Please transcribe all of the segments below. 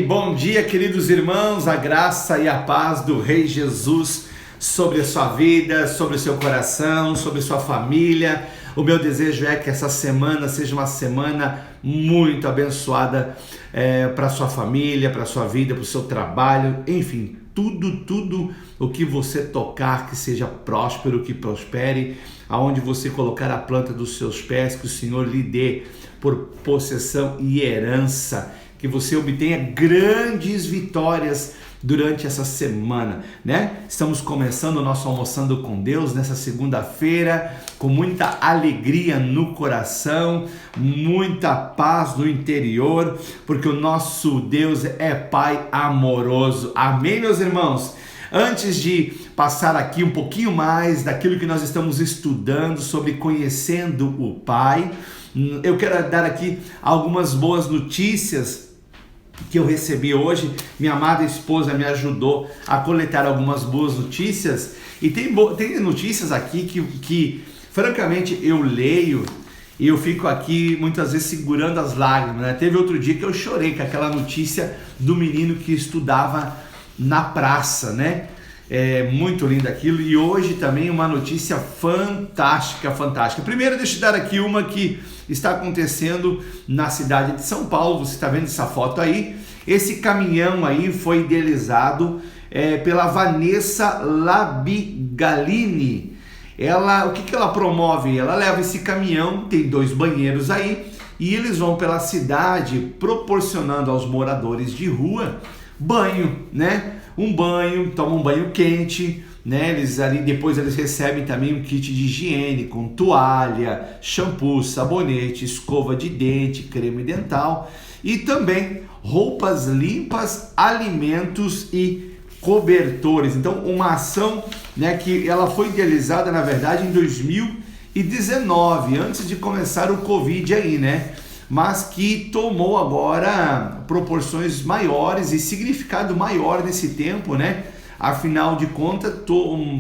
bom dia, queridos irmãos, a graça e a paz do Rei Jesus sobre a sua vida, sobre o seu coração, sobre a sua família. O meu desejo é que essa semana seja uma semana muito abençoada para a sua família, para a sua vida, para o seu trabalho, enfim, tudo o que você tocar que seja próspero, que prospere, aonde você colocar a planta dos seus pés, que o Senhor lhe dê por possessão e herança, que você obtenha grandes vitórias durante essa semana, né? Estamos começando o nosso Almoçando com Deus nessa segunda-feira, com muita alegria no coração, muita paz no interior, porque o nosso Deus é Pai amoroso. Amém, meus irmãos? Antes de passar aqui um pouquinho mais daquilo que nós estamos estudando sobre conhecendo o Pai, eu quero dar aqui algumas boas notícias que eu recebi hoje. Minha amada esposa me ajudou a coletar algumas boas notícias, e tem notícias aqui que francamente eu leio e eu fico aqui muitas vezes segurando as lágrimas, né? Teve outro dia que eu chorei com aquela notícia do menino que estudava na praça, né? É muito lindo aquilo. E hoje também uma notícia fantástica. Primeiro, deixa eu dar aqui uma que está acontecendo na cidade de São Paulo. Você está vendo essa foto aí? Esse caminhão aí foi idealizado pela Vanessa Labigalini. O que ela promove? Ela leva esse caminhão, tem 2 banheiros aí, e eles vão pela cidade proporcionando aos moradores de rua banho, né? Tomam um banho quente, né? Depois eles recebem também um kit de higiene com toalha, shampoo, sabonete, escova de dente, creme dental e também roupas limpas, alimentos e cobertores. Então, uma ação, né, que ela foi idealizada, na verdade, em 2019, antes de começar o Covid aí, né? Mas que tomou agora proporções maiores e significado maior nesse tempo, né? Afinal de contas,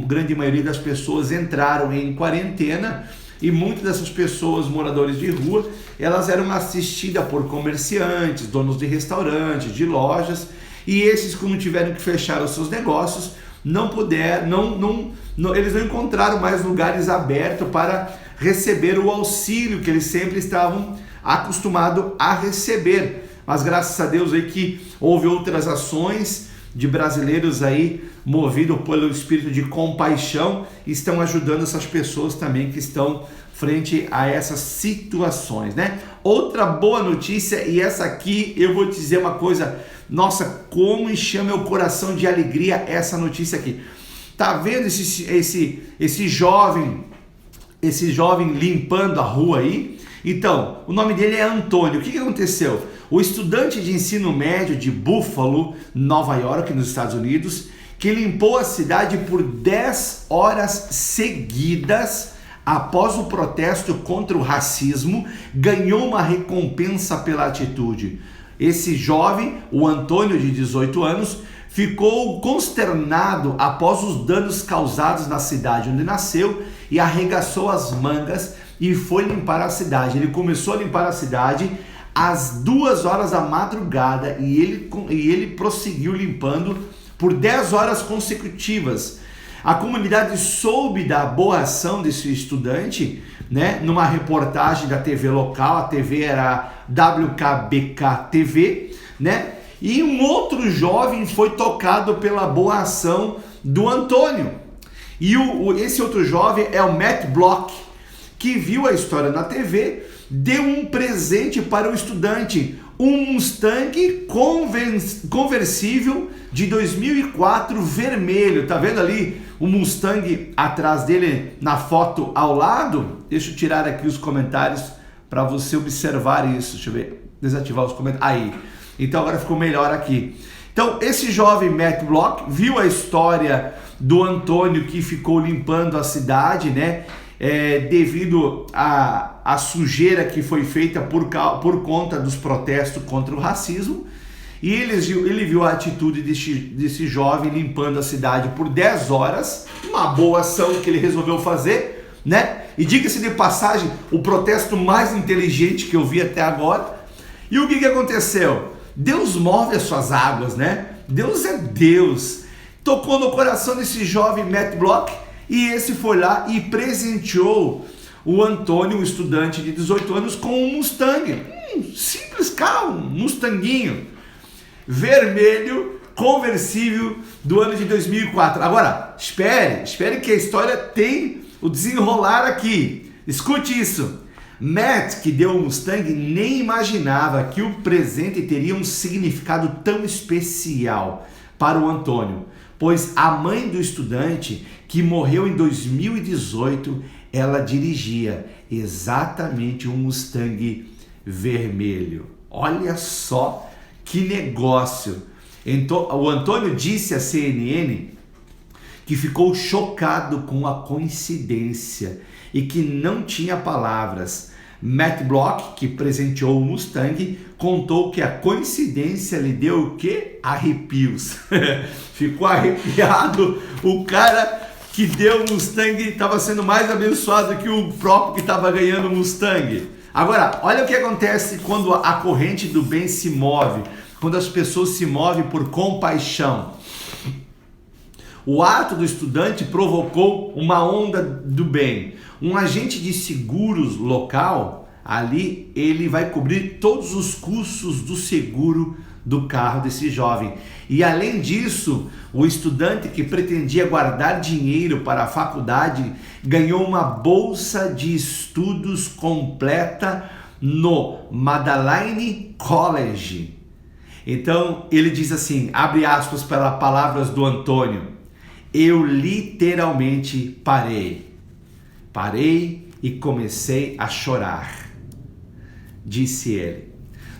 grande maioria das pessoas entraram em quarentena e muitas dessas pessoas, moradores de rua, elas eram assistidas por comerciantes, donos de restaurantes, de lojas, e esses, como tiveram que fechar os seus negócios, eles não encontraram mais lugares abertos para receber o auxílio que eles sempre estavam acostumado a receber. Mas graças a Deus aí que houve outras ações de brasileiros aí movidos pelo espírito de compaixão, estão ajudando essas pessoas também que estão frente a essas situações, né? Outra boa notícia, e essa aqui eu vou te dizer uma coisa, nossa, como encheu meu coração de alegria essa notícia aqui. Tá vendo esse jovem limpando a rua aí? Então, o nome dele é Antônio. O que aconteceu? O estudante de ensino médio de Buffalo, Nova York, nos Estados Unidos, que limpou a cidade por 10 horas seguidas após o protesto contra o racismo, ganhou uma recompensa pela atitude. Esse jovem, o Antônio, de 18 anos, ficou consternado após os danos causados na cidade onde nasceu e arregaçou as mangas e foi limpar a cidade. Ele começou a limpar a cidade às 2 horas da madrugada e ele prosseguiu limpando por 10 horas consecutivas. A comunidade soube da boa ação desse estudante, né? Numa reportagem da TV local, a TV era WKBK TV, né? E um outro jovem foi tocado pela boa ação do Antônio. E esse outro jovem é o Matt Block, que viu a história na TV, deu um presente para o estudante, um Mustang conversível de 2004 vermelho. Tá vendo ali o Mustang atrás dele na foto ao lado? Deixa eu tirar aqui os comentários para você observar isso. Deixa eu ver, desativar os comentários. Aí, então agora ficou melhor aqui. Então, esse jovem Matt Block viu a história do Antônio que ficou limpando a cidade, né? Devido à sujeira que foi feita por conta dos protestos contra o racismo, e ele viu a atitude desse jovem limpando a cidade por 10 horas, uma boa ação que ele resolveu fazer, né? E diga-se de passagem, o protesto mais inteligente que eu vi até agora. E o que aconteceu? Deus move as suas águas, né? Deus é Deus. Tocou no coração desse jovem Matt Block e esse foi lá e presenteou o Antônio, um estudante de 18 anos, com um Mustang. Simples carro, um Mustanguinho vermelho, conversível, do ano de 2004. Agora, espere que a história tem o desenrolar aqui. Escute isso. Matt, que deu o Mustang, nem imaginava que o presente teria um significado tão especial para o Antônio, pois a mãe do estudante, que morreu em 2018, ela dirigia exatamente um Mustang vermelho. Olha só que negócio! O Antônio disse à CNN que ficou chocado com a coincidência e que não tinha palavras. Matt Block, que presenteou o Mustang, contou que a coincidência lhe deu o quê? Arrepios. Ficou arrepiado. O cara que deu o Mustang estava sendo mais abençoado que o próprio que estava ganhando o Mustang. Agora, olha o que acontece quando a corrente do bem se move, quando as pessoas se movem por compaixão. O ato do estudante provocou uma onda do bem. Um agente de seguros local, ali, ele vai cobrir todos os custos do seguro do carro desse jovem. E além disso, o estudante que pretendia guardar dinheiro para a faculdade ganhou uma bolsa de estudos completa no Magdalene College. Então, ele diz assim, abre aspas para palavras do Antônio: eu literalmente parei e comecei a chorar, disse ele.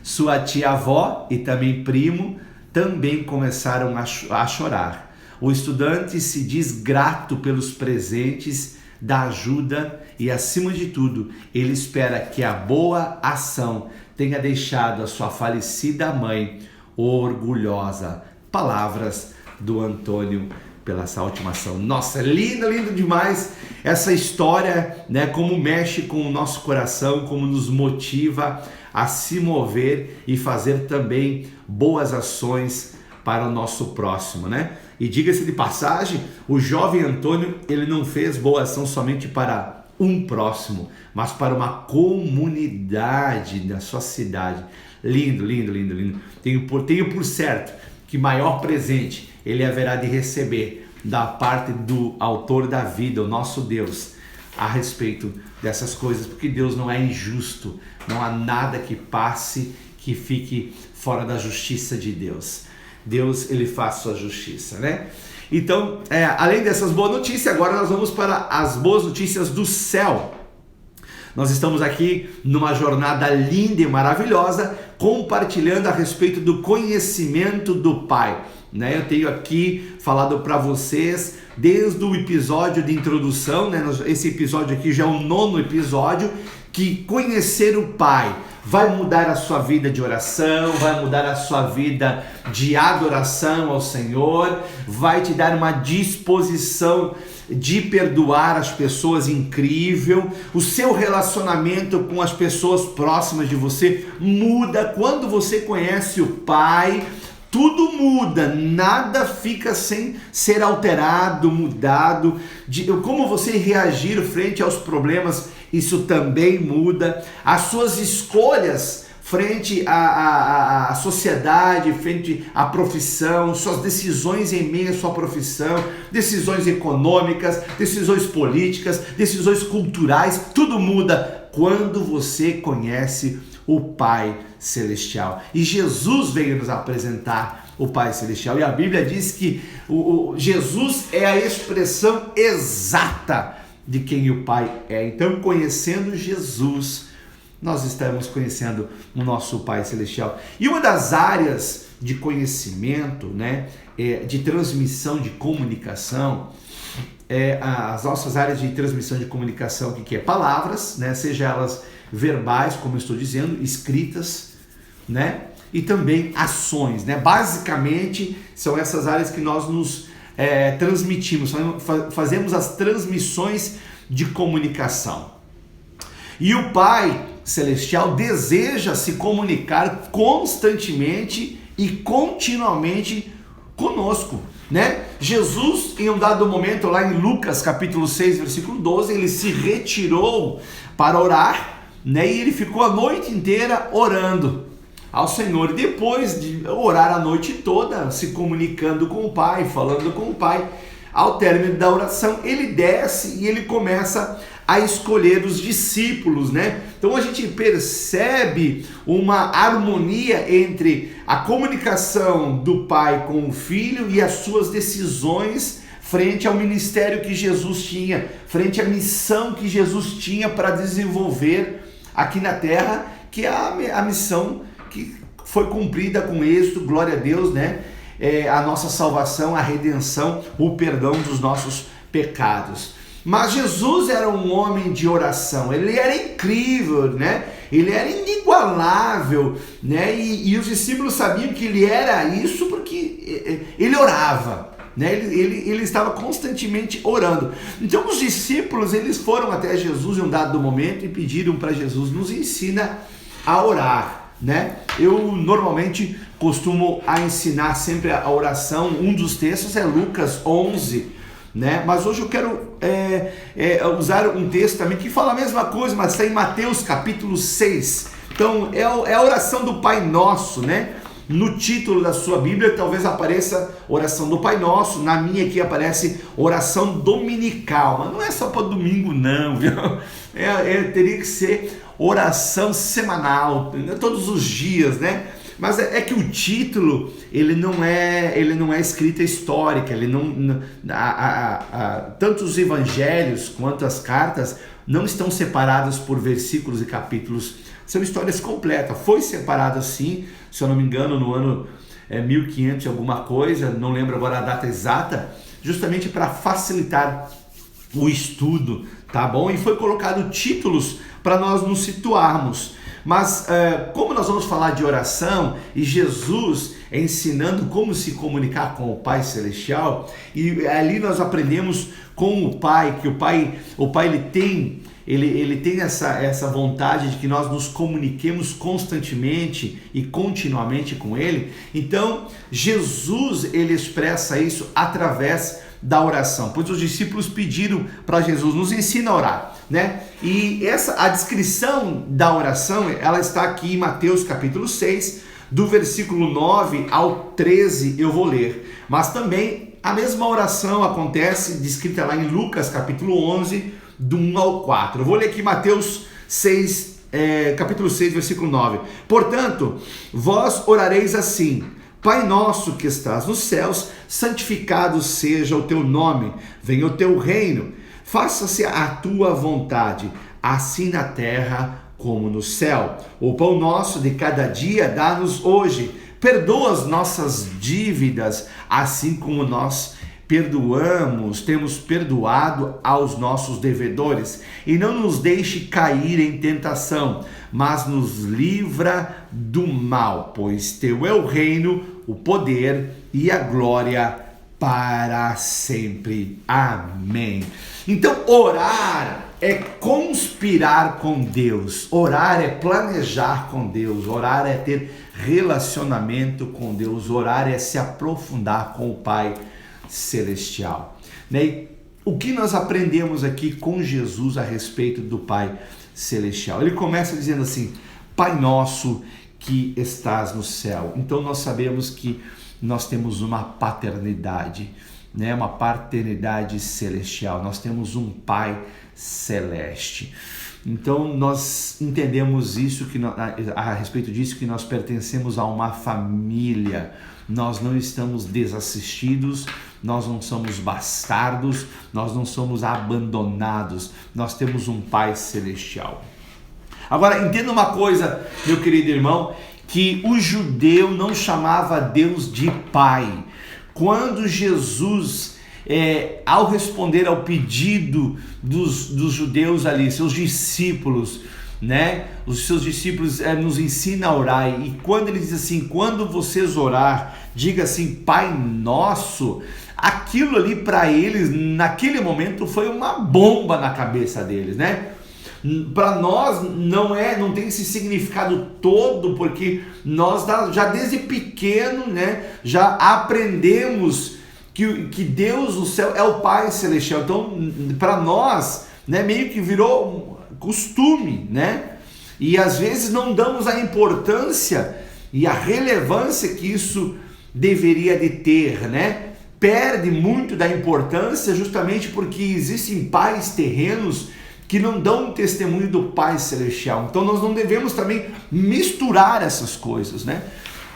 Sua tia-avó e também primo também começaram a chorar. O estudante se diz grato pelos presentes, da ajuda e, acima de tudo, ele espera que a boa ação tenha deixado a sua falecida mãe orgulhosa. Palavras do Antônio pela essa última ação. Nossa, lindo demais essa história, né? Como mexe com o nosso coração, como nos motiva a se mover e fazer também boas ações para o nosso próximo, né? E diga-se de passagem, o jovem Antônio, ele não fez boa ação somente para um próximo, mas para uma comunidade da sua cidade. Lindo. Tenho por certo que maior presente ele haverá de receber da parte do autor da vida, o nosso Deus, a respeito dessas coisas, porque Deus não é injusto, não há nada que passe que fique fora da justiça de Deus. Deus, ele faz sua justiça, né? Então, além dessas boas notícias, agora nós vamos para as boas notícias do céu. Nós estamos aqui numa jornada linda e maravilhosa, compartilhando a respeito do conhecimento do Pai. Eu tenho aqui falado para vocês desde o episódio de introdução, né? Esse episódio aqui já é o 9º episódio, que conhecer o Pai vai mudar a sua vida de oração, vai mudar a sua vida de adoração ao Senhor, vai te dar uma disposição de perdoar as pessoas incrível. O seu relacionamento com as pessoas próximas de você muda quando você conhece o Pai. Tudo muda, nada fica sem ser alterado, mudado. Como você reagir frente aos problemas, isso também muda. As suas escolhas frente à sociedade, frente à profissão, suas decisões em meio à sua profissão, decisões econômicas, decisões políticas, decisões culturais, tudo muda quando você conhece o Pai Celestial. E Jesus veio nos apresentar o Pai Celestial. E a Bíblia diz que Jesus é a expressão exata de quem o Pai é. Então, conhecendo Jesus, nós estamos conhecendo o nosso Pai Celestial. E uma das áreas de conhecimento, né, de transmissão de comunicação, as nossas áreas de transmissão de comunicação, que é palavras, né, seja elas verbais, como eu estou dizendo, escritas, né, e também ações, né? Basicamente são essas áreas que nós nos transmitimos, fazemos as transmissões de comunicação. E o Pai Celestial deseja se comunicar constantemente e continuamente conosco, né? Jesus, em um dado momento, lá em Lucas capítulo 6, versículo 12, ele se retirou para orar, né? E ele ficou a noite inteira orando ao Senhor. Depois de orar a noite toda, se comunicando com o Pai, falando com o Pai, ao término da oração, ele desce e ele começa a escolher os discípulos, né? Então a gente percebe uma harmonia entre a comunicação do Pai com o Filho e as suas decisões frente ao ministério que Jesus tinha, frente à missão que Jesus tinha para desenvolver aqui na terra, que é a missão que foi cumprida com êxito, glória a Deus, né? A nossa salvação, a redenção, o perdão dos nossos pecados. Mas Jesus era um homem de oração, ele era incrível, né? Ele era inigualável, né? E os discípulos sabiam que ele era isso porque ele orava, né? Ele estava constantemente orando. Então os discípulos, eles foram até Jesus em um dado momento e pediram para Jesus: nos ensina a orar, né? Eu normalmente costumo ensinar sempre a oração. Um dos textos é Lucas 11, né? Mas hoje eu quero usar um texto também que fala a mesma coisa, mas está em Mateus capítulo 6. Então é a oração do Pai Nosso, né? No título da sua Bíblia talvez apareça oração do Pai Nosso, na minha aqui aparece oração dominical, mas não é só para domingo não, viu? Teria que ser oração semanal, todos os dias, né? Mas é que o título, ele não é escrita histórica, tanto os evangelhos quanto as cartas não estão separados por versículos e capítulos, são histórias completas. Foi separado assim, se eu não me engano, no ano 1500 e alguma coisa, não lembro agora a data exata, justamente para facilitar o estudo, tá bom? E foi colocado títulos para nós nos situarmos. Mas como nós vamos falar de oração e Jesus ensinando como se comunicar com o Pai Celestial, e ali nós aprendemos com o Pai, que o Pai ele tem essa vontade de que nós nos comuniquemos constantemente e continuamente com Ele. Então Jesus, ele expressa isso através da oração, pois os discípulos pediram para Jesus: nos ensina a orar, né? E a descrição da oração, ela está aqui em Mateus capítulo 6, do versículo 9 ao 13, eu vou ler. Mas também a mesma oração acontece, descrita lá em Lucas capítulo 11, do 1 ao 4. Eu vou ler aqui Mateus 6, capítulo 6, versículo 9. Portanto, vós orareis assim: Pai nosso que estás nos céus, santificado seja o teu nome, venha o teu reino, faça-se a tua vontade, assim na terra como no céu. O pão nosso de cada dia dá-nos hoje, perdoa as nossas dívidas, assim como nós temos perdoado aos nossos devedores, e não nos deixe cair em tentação, mas nos livra do mal, pois teu é o reino, o poder e a glória para sempre. Amém. Então, orar é conspirar com Deus, orar é planejar com Deus, orar é ter relacionamento com Deus, orar é se aprofundar com o Pai Celestial, né? E o que nós aprendemos aqui com Jesus a respeito do Pai Celestial? Ele começa dizendo assim: Pai nosso que estás no céu. Então nós sabemos que nós temos uma paternidade, né? Uma paternidade celestial. Nós temos um Pai celeste. Então nós entendemos isso, a respeito disso, que nós pertencemos a uma família. Nós não estamos desassistidos, nós não somos bastardos, nós não somos abandonados, nós temos um Pai celestial. Agora, entenda uma coisa, meu querido irmão, que o judeu não chamava Deus de Pai. Quando Jesus, ao responder ao pedido dos judeus ali, seus discípulos, né? Os seus discípulos nos ensinam a orar, e quando ele diz assim: quando vocês orar, diga assim, Pai Nosso, aquilo ali para eles, naquele momento, foi uma bomba na cabeça deles, né? Para nós não tem esse significado todo, porque nós já desde pequeno, né, já aprendemos que Deus no céu é o Pai Celestial. Então, para nós, né, meio que virou costume, né? E às vezes não damos a importância e a relevância que isso deveria de ter, né? Perde muito da importância justamente porque existem pais terrenos que não dão testemunho do Pai Celestial. Então nós não devemos também misturar essas coisas, né?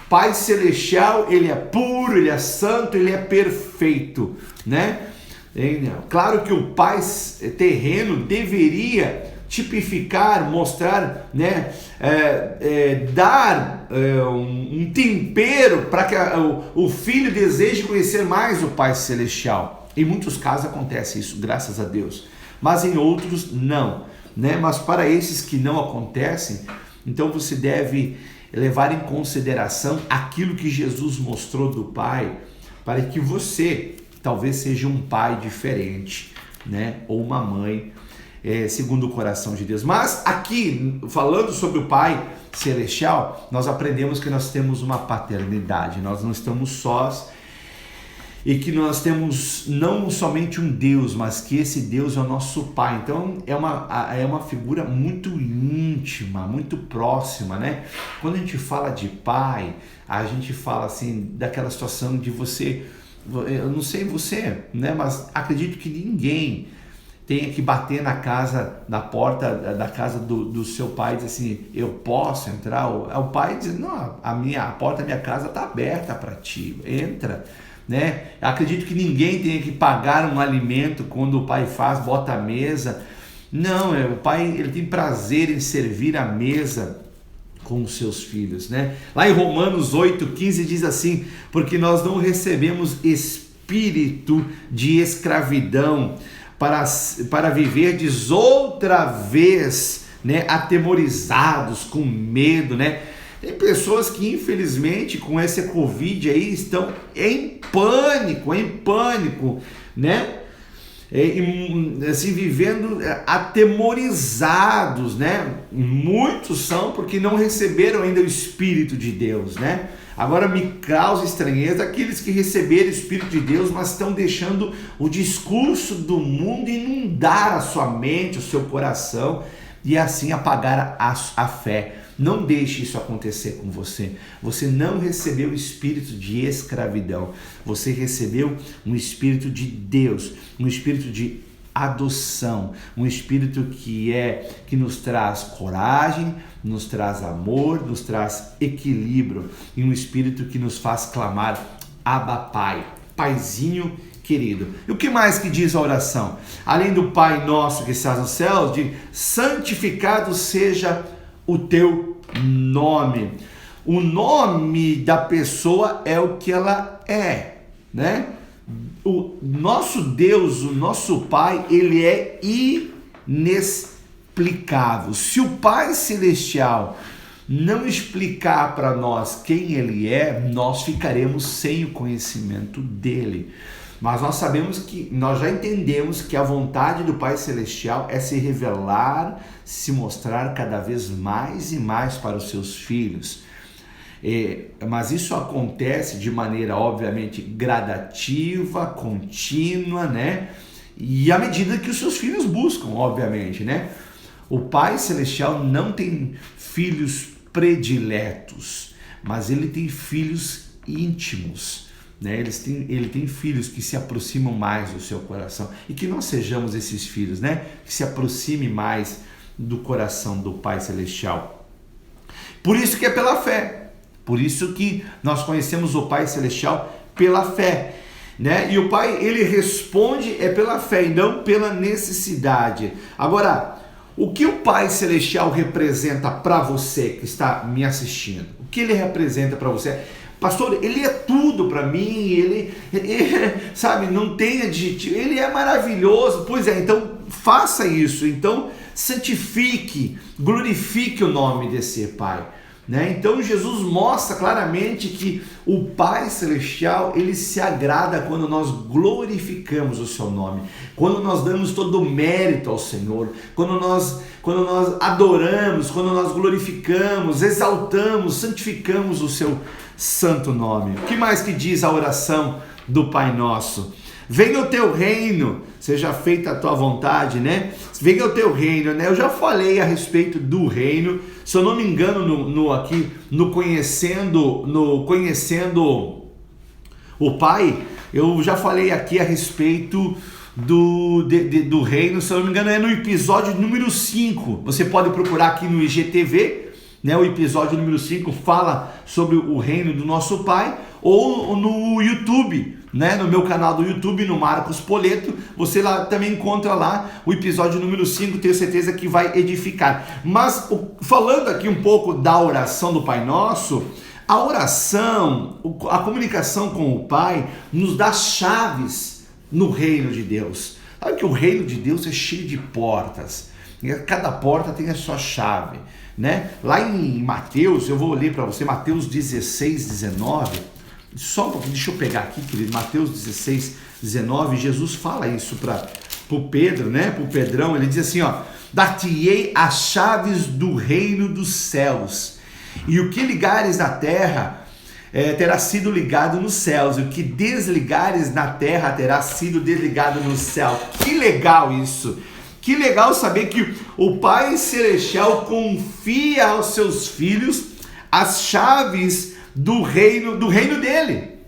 Pai Celestial, ele é puro, ele é santo, ele é perfeito, né? Claro que o Pai terreno deveria tipificar, mostrar, né, dar um tempero para que o filho deseje conhecer mais o Pai Celestial. Em muitos casos acontece isso, graças a Deus, mas em outros não, né? Mas para esses que não acontecem, então você deve levar em consideração aquilo que Jesus mostrou do Pai, para que você talvez seja um pai diferente, né? Ou uma mãe segundo o coração de Deus. Mas aqui, falando sobre o Pai Celestial, nós aprendemos que nós temos uma paternidade, nós não estamos sós, e que nós temos não somente um Deus, mas que esse Deus é o nosso Pai. Então é uma figura muito íntima, muito próxima, né? Quando a gente fala de pai, a gente fala assim daquela situação de você, eu não sei você, né? Mas acredito que ninguém tenha que bater na porta da casa do seu pai e dizer assim, eu posso entrar? O pai diz, não, a porta da minha casa está aberta para ti, entra, né? Acredito que ninguém tenha que pagar um alimento quando o pai bota a mesa. Não, o pai, ele tem prazer em servir a mesa com os seus filhos, né? Lá em Romanos 8,15 diz assim, porque nós não recebemos espírito de escravidão para viverdes outra vez, né, atemorizados, com medo, né? Tem pessoas que infelizmente com esse Covid aí estão em pânico, né? Assim, vivendo atemorizados, né? Muitos são porque não receberam ainda o Espírito de Deus, né? Agora me causa estranheza aqueles que receberam o Espírito de Deus, mas estão deixando o discurso do mundo inundar a sua mente, o seu coração e assim apagar a fé. Não deixe isso acontecer com você. Você não recebeu o espírito de escravidão. Você recebeu um espírito de Deus, um espírito de adoção, um espírito que nos traz coragem, nos traz amor, nos traz equilíbrio e um espírito que nos faz clamar Abba Pai, Paizinho querido. E o que mais que diz a oração? Além do Pai nosso que estás nos céus, diz, santificado seja o teu nome. O nome da pessoa é o que ela é, né? O nosso Deus, o nosso Pai, ele é inexplicável. Se o Pai Celestial não explicar para nós quem ele é, nós ficaremos sem o conhecimento dele. Mas nós já entendemos que a vontade do Pai Celestial é se revelar, se mostrar cada vez mais e mais para os seus filhos. Mas isso acontece de maneira, obviamente, gradativa, contínua, né? E à medida que os seus filhos buscam, obviamente, né? O Pai Celestial não tem filhos prediletos, mas ele tem filhos íntimos, né? Ele tem filhos que se aproximam mais do seu coração e que nós sejamos esses filhos, né? Que se aproxime mais do coração do Pai Celestial. Por isso que é pela fé. Por isso que nós conhecemos o Pai Celestial pela fé, né? E o Pai, ele responde pela fé e não pela necessidade. Agora, o que o Pai Celestial representa para você que está me assistindo? O que ele representa para você? Pastor, ele é tudo para mim, ele, sabe, não tem adjetivo, ele é maravilhoso. Pois é, então faça isso, então santifique, glorifique o nome desse Pai. né? Então Jesus mostra claramente que o Pai Celestial, ele se agrada quando nós glorificamos o seu nome, quando nós damos todo o mérito ao Senhor, quando nós adoramos, quando nós glorificamos, exaltamos, santificamos o seu santo nome. O que mais que diz a oração do Pai Nosso? Venha o teu reino, seja feita a tua vontade, né? Venha o teu reino, né? Eu já falei a respeito do reino, se eu não me engano, no Conhecendo o Pai, eu já falei aqui a respeito do reino, se eu não me engano é no episódio número 5, você pode procurar aqui no IGTV, né? O episódio número 5 fala sobre o reino do nosso Pai, ou no YouTube, né? No meu canal do YouTube, no Marcos Poleto, você lá também encontra lá o episódio número 5, tenho certeza que vai edificar. Mas falando aqui um pouco da oração do Pai Nosso, a oração, a comunicação com o Pai nos dá chaves no reino de Deus. Sabe que o reino de Deus é cheio de portas, cada porta tem a sua chave, né? Lá em Mateus, eu vou ler para você, Mateus 16, 19, só um pouquinho, deixa eu pegar aqui, querido, Mateus 16, 19, Jesus fala isso para o Pedro, né? Para o Pedrão, ele diz assim, ó: dar-te-ei as chaves do reino dos céus, e o que ligares na terra terá sido ligado nos céus, e o que desligares na terra terá sido desligado no céu. Que legal isso! Que legal saber que o Pai Celestial confia aos seus filhos as chaves do reino dele.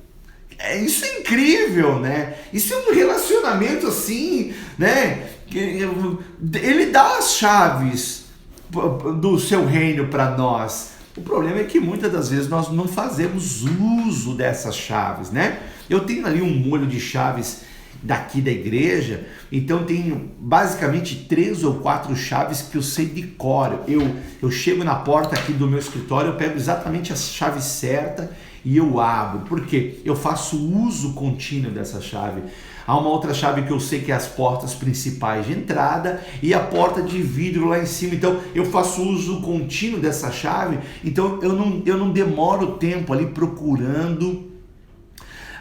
Isso é incrível, né? Isso é um relacionamento assim, né? Ele dá as chaves do seu reino para nós. O problema é que muitas das vezes nós não fazemos uso dessas chaves, né? Eu tenho ali um molho de chaves daqui da igreja, então tenho basicamente 3 ou 4 chaves que eu sei de cor. Eu chego na porta aqui do meu escritório, eu pego exatamente a chave certa e eu abro, porque eu faço uso contínuo dessa chave. Há uma outra chave que eu sei que é as portas principais de entrada e a porta de vidro lá em cima, então eu faço uso contínuo dessa chave, então eu não demoro tempo ali procurando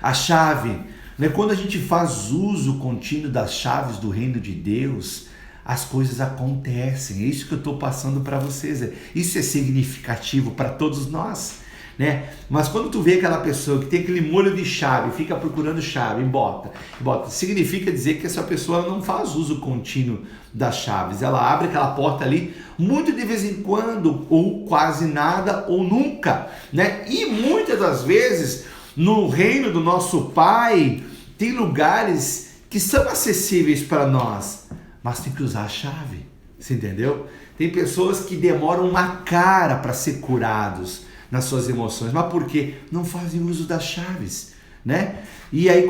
a chave. Quando a gente faz uso contínuo das chaves do reino de Deus, as coisas acontecem. É isso que eu estou passando para vocês. Isso é significativo para todos nós, né? Mas quando tu vê aquela pessoa que tem aquele molho de chave, fica procurando chave e bota, significa dizer que essa pessoa não faz uso contínuo das chaves. Ela abre aquela porta ali muito de vez em quando, ou quase nada, ou nunca, né? E muitas das vezes no reino do nosso Pai tem lugares que são acessíveis para nós, mas tem que usar a chave, você entendeu? Tem pessoas que demoram uma cara para ser curados nas suas emoções, mas por quê? Não fazem uso das chaves, né? E aí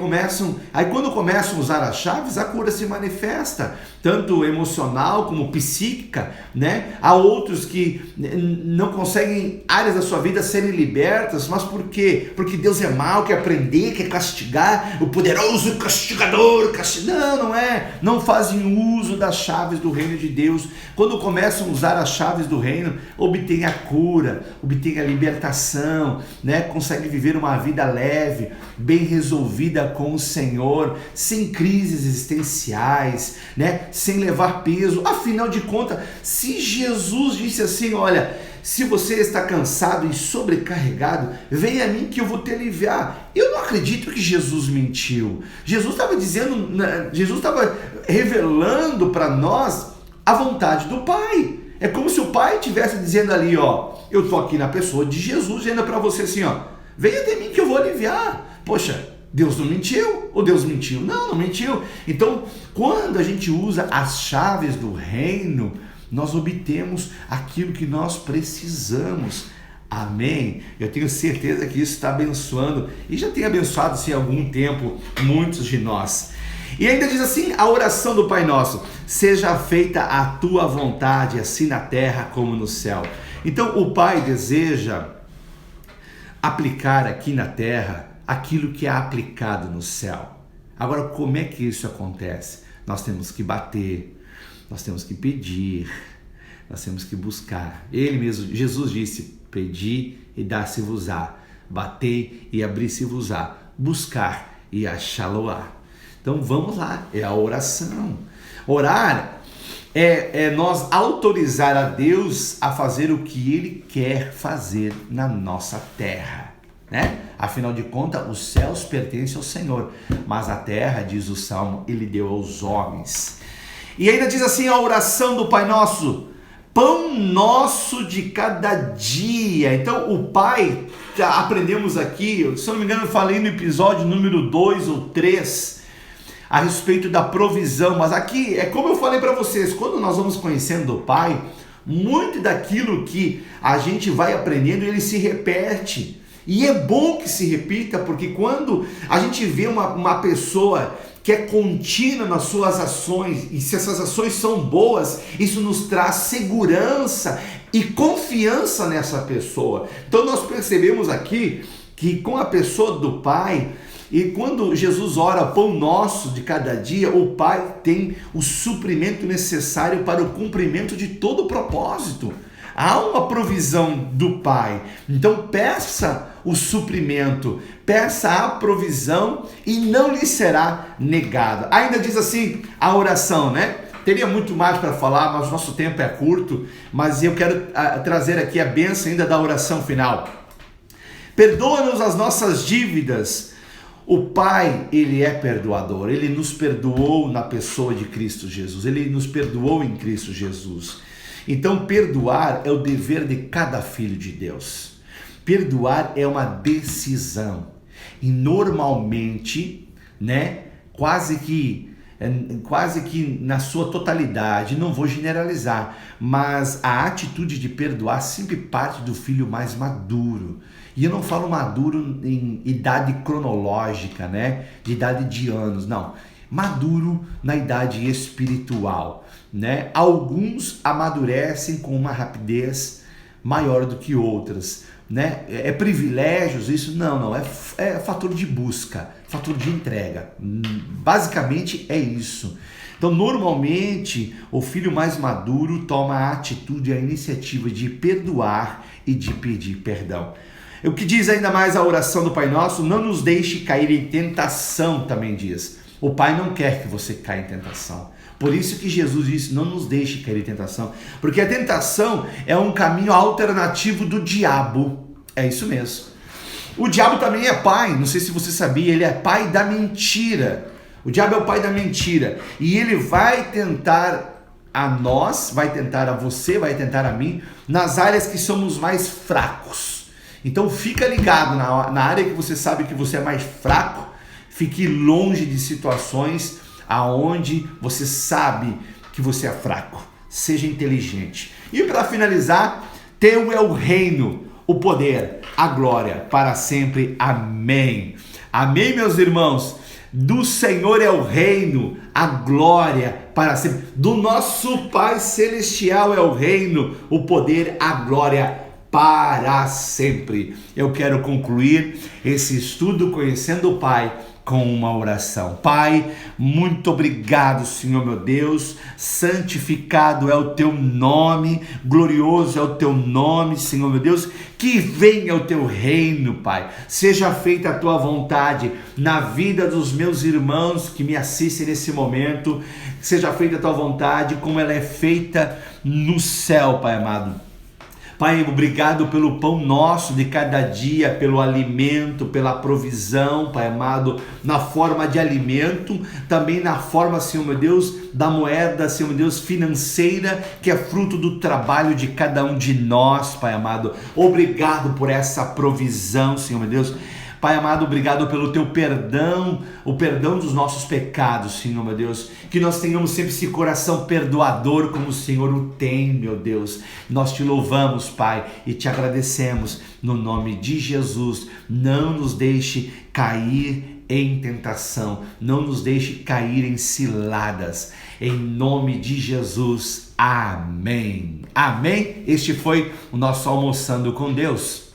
quando começam a usar as chaves, a cura se manifesta, tanto emocional como psíquica, né? Há outros que não conseguem áreas da sua vida serem libertas, mas por quê? Porque Deus é mau, quer prender, quer castigar, o poderoso castigador, não é, não fazem uso das chaves do reino de Deus. Quando começam a usar as chaves do reino, obtêm a cura, obtêm a libertação, né? Conseguem viver uma vida leve, bem resolvida com o Senhor, sem crises existenciais, né? Sem levar peso. Afinal de contas, se Jesus disse assim, olha, se você está cansado e sobrecarregado, venha a mim que eu vou te aliviar. Eu não acredito que Jesus mentiu. Jesus estava revelando para nós a vontade do Pai. É como se o Pai estivesse dizendo ali, ó, eu estou aqui na pessoa de Jesus, dizendo para você assim, ó, venha até mim que eu vou aliviar. Poxa, Deus não mentiu? Ou Deus mentiu? Não mentiu. Então, quando a gente usa as chaves do reino, nós obtemos aquilo que nós precisamos. Amém? Eu tenho certeza que isso está abençoando, e já tem abençoado sim há algum tempo muitos de nós. E ainda diz assim, a oração do Pai Nosso: seja feita a tua vontade, assim na terra como no céu. Então o Pai deseja aplicar aqui na terra aquilo que é aplicado no céu. Agora, como é que isso acontece? Nós temos que bater, nós temos que pedir, nós temos que buscar. Ele mesmo, Jesus disse, Pedi e dar-se-vos-á, batei e abrir-se-vos-á, buscar e achá-lo-á. Então vamos lá, é a oração. Orar é nós autorizar a Deus a fazer o que Ele quer fazer na nossa terra, né? Afinal de contas, os céus pertencem ao Senhor, mas a terra, diz o Salmo, Ele deu aos homens. E ainda diz assim a oração do Pai Nosso: pão nosso de cada dia. Então o Pai, aprendemos aqui, se eu não me engano eu falei no episódio número 2 ou 3, a respeito da provisão, mas aqui é como eu falei para vocês, quando nós vamos conhecendo o Pai, muito daquilo que a gente vai aprendendo, ele se repete. E é bom que se repita, porque quando a gente vê uma pessoa que é contínua nas suas ações, e se essas ações são boas, isso nos traz segurança e confiança nessa pessoa. Então nós percebemos aqui que com a pessoa do Pai, e quando Jesus ora pão nosso de cada dia, o Pai tem o suprimento necessário para o cumprimento de todo o propósito. Há uma provisão do Pai. Então peça o suprimento, peça a provisão e não lhe será negado. Ainda diz assim a oração, né? Teria muito mais para falar, mas nosso tempo é curto, mas eu quero trazer aqui a bênção ainda da oração final. Perdoa-nos as nossas dívidas. O Pai, Ele é perdoador. Ele nos perdoou na pessoa de Cristo Jesus. Ele nos perdoou em Cristo Jesus. Então, perdoar é o dever de cada filho de Deus. Perdoar é uma decisão. E normalmente, né, quase que na sua totalidade, não vou generalizar, mas a atitude de perdoar sempre parte do filho mais maduro. E eu não falo maduro em idade cronológica, né, de idade de anos, não. Maduro na idade espiritual, né? Alguns amadurecem com uma rapidez maior do que outras, né? É privilégios isso? Não, é fator de busca, fator de entrega. Basicamente é isso. Então, normalmente, o filho mais maduro toma a atitude, a iniciativa de perdoar e de pedir perdão. O que diz ainda mais a oração do Pai Nosso: não nos deixe cair em tentação, também diz. O Pai não quer que você caia em tentação. Por isso que Jesus disse: não nos deixe cair em tentação. Porque a tentação é um caminho alternativo do diabo. É isso mesmo. O diabo também é pai. Não sei se você sabia, ele é pai da mentira. O diabo é o pai da mentira. E ele vai tentar a nós, vai tentar a você, vai tentar a mim, nas áreas que somos mais fracos. Então fica ligado na área que você sabe que você é mais fraco. Fique longe de situações aonde você sabe que você é fraco. Seja inteligente. E para finalizar, teu é o reino, o poder, a glória para sempre. Amém. Amém, meus irmãos. Do Senhor é o reino, a glória para sempre. Do nosso Pai Celestial é o reino, o poder, a glória para sempre. Eu quero concluir esse estudo conhecendo o Pai com uma oração. Pai, muito obrigado, Senhor meu Deus, santificado é o teu nome, glorioso é o teu nome, Senhor meu Deus, que venha o teu reino, Pai, seja feita a tua vontade na vida dos meus irmãos que me assistem nesse momento, seja feita a tua vontade como ela é feita no céu, Pai amado. Pai, obrigado pelo pão nosso de cada dia, pelo alimento, pela provisão, Pai amado, na forma de alimento, também na forma, Senhor meu Deus, da moeda, Senhor meu Deus, financeira, que é fruto do trabalho de cada um de nós, Pai amado. Obrigado por essa provisão, Senhor meu Deus. Pai amado, obrigado pelo teu perdão, o perdão dos nossos pecados, Senhor, meu Deus. Que nós tenhamos sempre esse coração perdoador como o Senhor o tem, meu Deus. Nós te louvamos, Pai, e te agradecemos no nome de Jesus. Não nos deixe cair em tentação, não nos deixe cair em ciladas. Em nome de Jesus, amém. Amém? Este foi o nosso Almoçando com Deus.